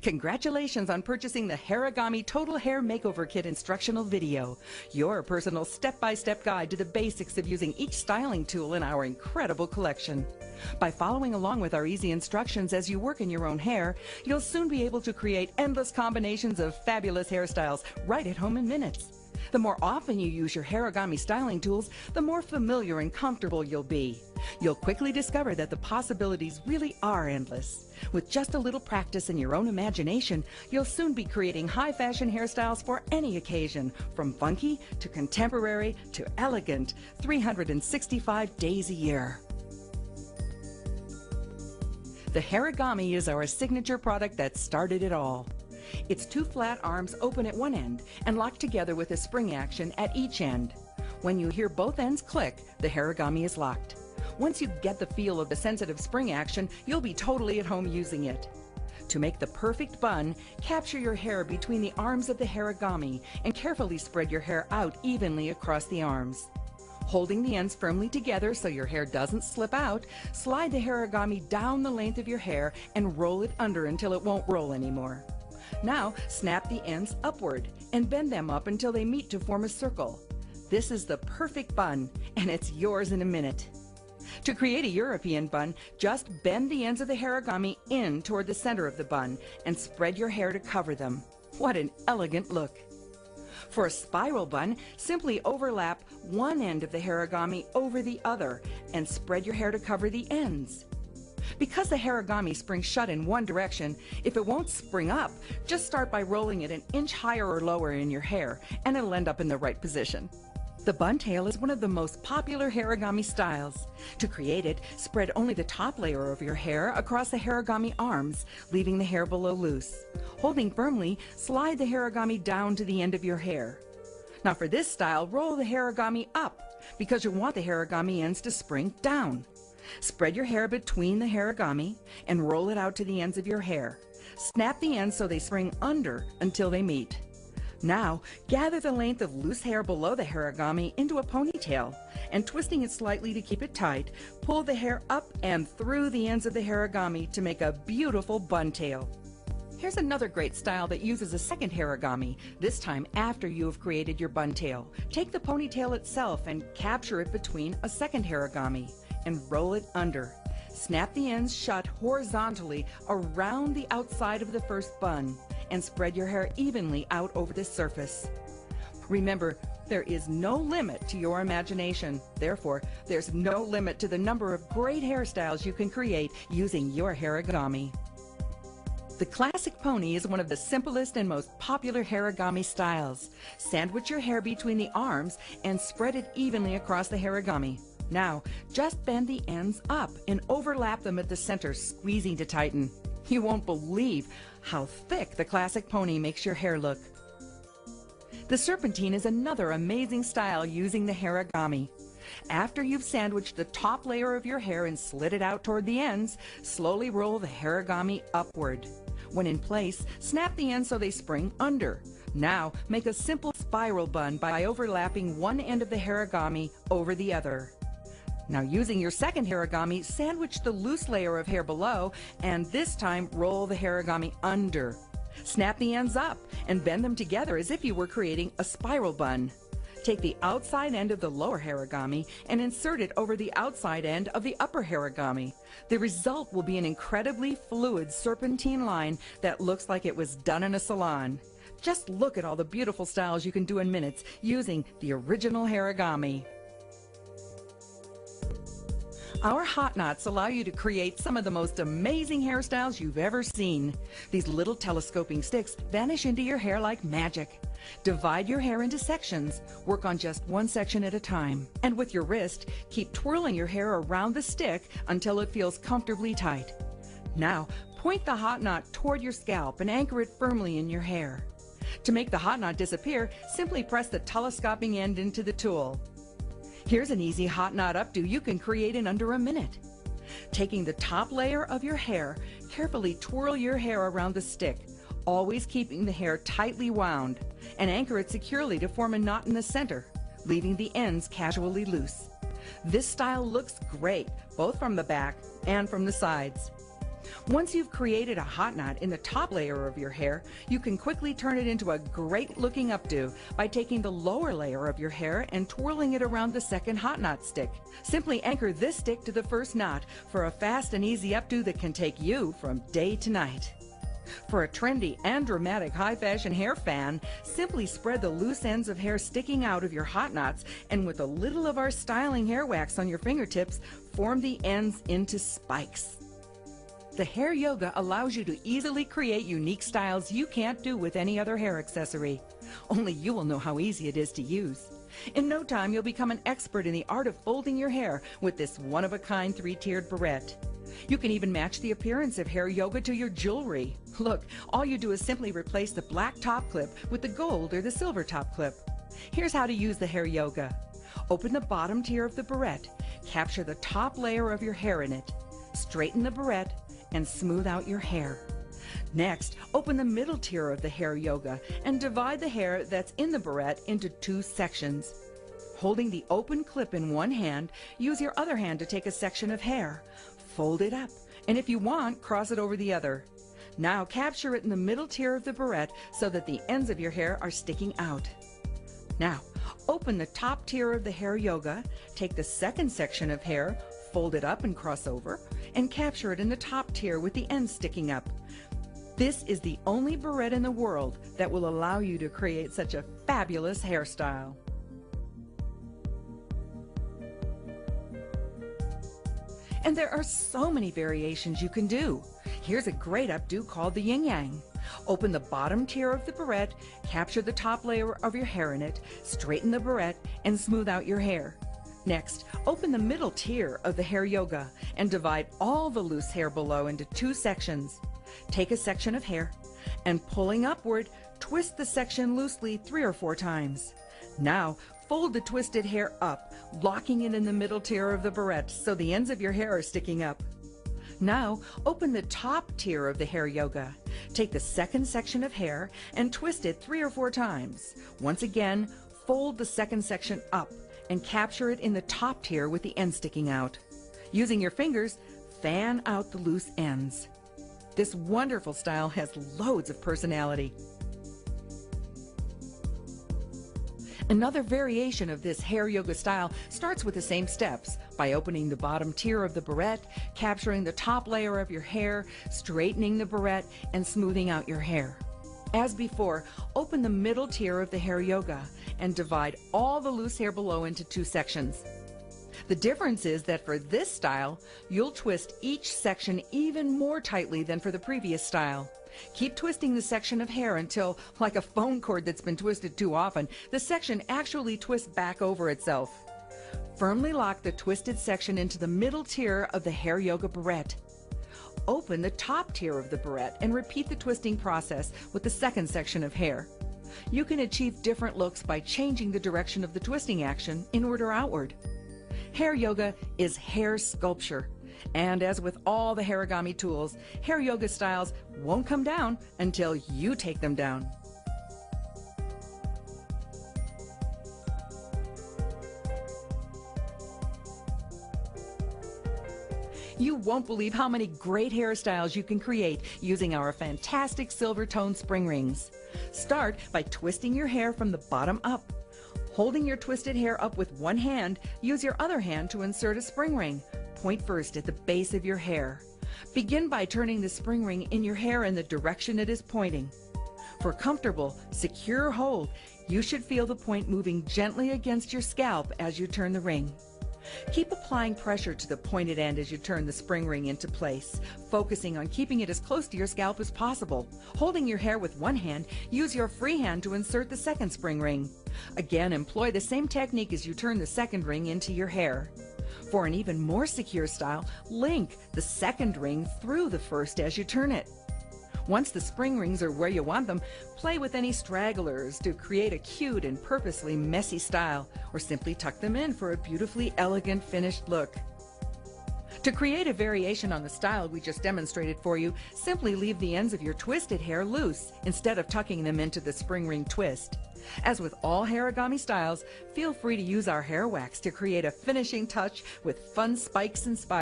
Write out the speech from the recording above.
Congratulations on purchasing the Harigami Total Hair Makeover Kit instructional video, your personal step-by-step guide to the basics of using each styling tool in our incredible collection. By following along with our easy instructions as you work in your own hair, you'll soon be able to create endless combinations of fabulous hairstyles right at home in minutes. The more often you use your Harigami styling tools, the more familiar and comfortable you'll be. You'll quickly discover that the possibilities really are endless. With just a little practice in your own imagination, you'll soon be creating high-fashion hairstyles for any occasion, from funky to contemporary to elegant, 365 days a year. The Harigami is our signature product that started it all. Its two flat arms open at one end and lock together with a spring action at each end. When you hear both ends click, the Harigami is locked. Once you get the feel of the sensitive spring action, you'll be totally at home using it. To make the perfect bun, capture your hair between the arms of the Harigami and carefully spread your hair out evenly across the arms. Holding the ends firmly together so your hair doesn't slip out, slide the Harigami down the length of your hair and roll it under until it won't roll anymore. Now, snap the ends upward and bend them up until they meet to form a circle. This is the perfect bun, and it's yours in a minute. To create a European bun, just bend the ends of the Harigami in toward the center of the bun and spread your hair to cover them. What an elegant look! For a spiral bun, simply overlap one end of the Harigami over the other and spread your hair to cover the ends. Because the Harigami springs shut in one direction, if it won't spring up, just start by rolling it an inch higher or lower in your hair, and it'll end up in the right position. The bun tail is one of the most popular Harigami styles. To create it, spread only the top layer of your hair across the Harigami arms, leaving the hair below loose. Holding firmly, slide the Harigami down to the end of your hair. Now for this style, roll the Harigami up, because you want the Harigami ends to spring down. Spread your hair between the Harigami and roll it out to the ends of your hair. Snap the ends so they spring under until they meet. Now, gather the length of loose hair below the Harigami into a ponytail, and twisting it slightly to keep it tight, pull the hair up and through the ends of the Harigami to make a beautiful bun tail. Here's another great style that uses a second Harigami, this time after you have created your bun tail. Take the ponytail itself and capture it between a second Harigami and roll it under. Snap the ends shut horizontally around the outside of the first bun and spread your hair evenly out over the surface. Remember, there is no limit to your imagination. Therefore, there's no limit to the number of great hairstyles you can create using your Harigami. The classic pony is one of the simplest and most popular Harigami styles. Sandwich your hair between the arms and spread it evenly across the Harigami. Now, just bend the ends up and overlap them at the center, squeezing to tighten. You won't believe how thick the classic pony makes your hair look. The serpentine is another amazing style using the Harigami. After you've sandwiched the top layer of your hair and slid it out toward the ends, slowly roll the Harigami upward. When in place, snap the ends so they spring under. Now, make a simple spiral bun by overlapping one end of the Harigami over the other. Now, using your second Harigami, sandwich the loose layer of hair below, and this time roll the Harigami under. Snap the ends up and bend them together as if you were creating a spiral bun. Take the outside end of the lower Harigami and insert it over the outside end of the upper Harigami. The result will be an incredibly fluid serpentine line that looks like it was done in a salon. Just look at all the beautiful styles you can do in minutes using the original Harigami. Our hot knots allow you to create some of the most amazing hairstyles you've ever seen. These little telescoping sticks vanish into your hair like magic. Divide your hair into sections. Work on just one section at a time. And with your wrist, keep twirling your hair around the stick until it feels comfortably tight. Now, point the hot knot toward your scalp and anchor it firmly in your hair. To make the hot knot disappear, simply press the telescoping end into the tool. Here's an easy hot knot updo you can create in under a minute. Taking the top layer of your hair, carefully twirl your hair around the stick, always keeping the hair tightly wound, and anchor it securely to form a knot in the center, leaving the ends casually loose. This style looks great, both from the back and from the sides. Once you've created a hot knot in the top layer of your hair, you can quickly turn it into a great looking updo by taking the lower layer of your hair and twirling it around the second hot knot stick. Simply anchor this stick to the first knot for a fast and easy updo that can take you from day to night. For a trendy and dramatic high fashion hair fan, simply spread the loose ends of hair sticking out of your hot knots and with a little of our styling hair wax on your fingertips, form the ends into spikes. The hair yoga allows you to easily create unique styles you can't do with any other hair accessory. Only you will know how easy it is to use. In no time, you'll become an expert in the art of folding your hair with this one-of-a-kind three-tiered barrette. You can even match the appearance of hair yoga to your jewelry. Look, all you do is simply replace the black top clip with the gold or the silver top clip. Here's how to use the hair yoga. Open the bottom tier of the barrette, capture the top layer of your hair in it, straighten the barrette, and smooth out your hair. Next, open the middle tier of the hair yoga and divide the hair that's in the barrette into two sections. Holding the open clip in one hand, use your other hand to take a section of hair. Fold it up, and if you want, cross it over the other. Now capture it in the middle tier of the barrette so that the ends of your hair are sticking out. Now, open the top tier of the hair yoga, take the second section of hair, fold it up and cross over, and capture it in the top tier with the ends sticking up. This is the only barrette in the world that will allow you to create such a fabulous hairstyle. And there are so many variations you can do. Here's a great updo called the yin yang. Open the bottom tier of the barrette, capture the top layer of your hair in it, straighten the barrette, and smooth out your hair. Next, open the middle tier of the hair yoga and divide all the loose hair below into two sections. Take a section of hair and pulling upward, twist the section loosely 3 or 4 times. Now, fold the twisted hair up, locking it in the middle tier of the barrette so the ends of your hair are sticking up. Now, open the top tier of the hair yoga. Take the second section of hair and twist it 3 or 4 times. Once again, fold the second section up and capture it in the top tier with the end sticking out. Using your fingers, fan out the loose ends. This wonderful style has loads of personality. Another variation of this hair yoga style starts with the same steps by opening the bottom tier of the barrette, capturing the top layer of your hair, straightening the barrette, and smoothing out your hair. As before, open the middle tier of the hair yoga and divide all the loose hair below into 2 sections. The difference is that for this style, you'll twist each section even more tightly than for the previous style. Keep twisting the section of hair until, like a phone cord that's been twisted too often, the section actually twists back over itself. Firmly lock the twisted section into the middle tier of the hair yoga barrette. Open the top tier of the barrette and repeat the twisting process with the second section of hair. You can achieve different looks by changing the direction of the twisting action inward or outward. Hair yoga is hair sculpture. And as with all the Harigami tools, hair yoga styles won't come down until you take them down. You won't believe how many great hairstyles you can create using our fantastic silver tone spring rings. Start by twisting your hair from the bottom up. Holding your twisted hair up with one hand, use your other hand to insert a spring ring. Point first at the base of your hair. Begin by turning the spring ring in your hair in the direction it is pointing. For comfortable, secure hold, you should feel the point moving gently against your scalp as you turn the ring. Keep applying pressure to the pointed end as you turn the spring ring into place, focusing on keeping it as close to your scalp as possible. Holding your hair with one hand, use your free hand to insert the second spring ring. Again, employ the same technique as you turn the second ring into your hair. For an even more secure style, link the second ring through the first as you turn it. Once the spring rings are where you want them, play with any stragglers to create a cute and purposely messy style, or simply tuck them in for a beautifully elegant finished look. To create a variation on the style we just demonstrated for you, simply leave the ends of your twisted hair loose instead of tucking them into the spring ring twist. As with all Harigami styles, feel free to use our hair wax to create a finishing touch with fun spikes and spirals.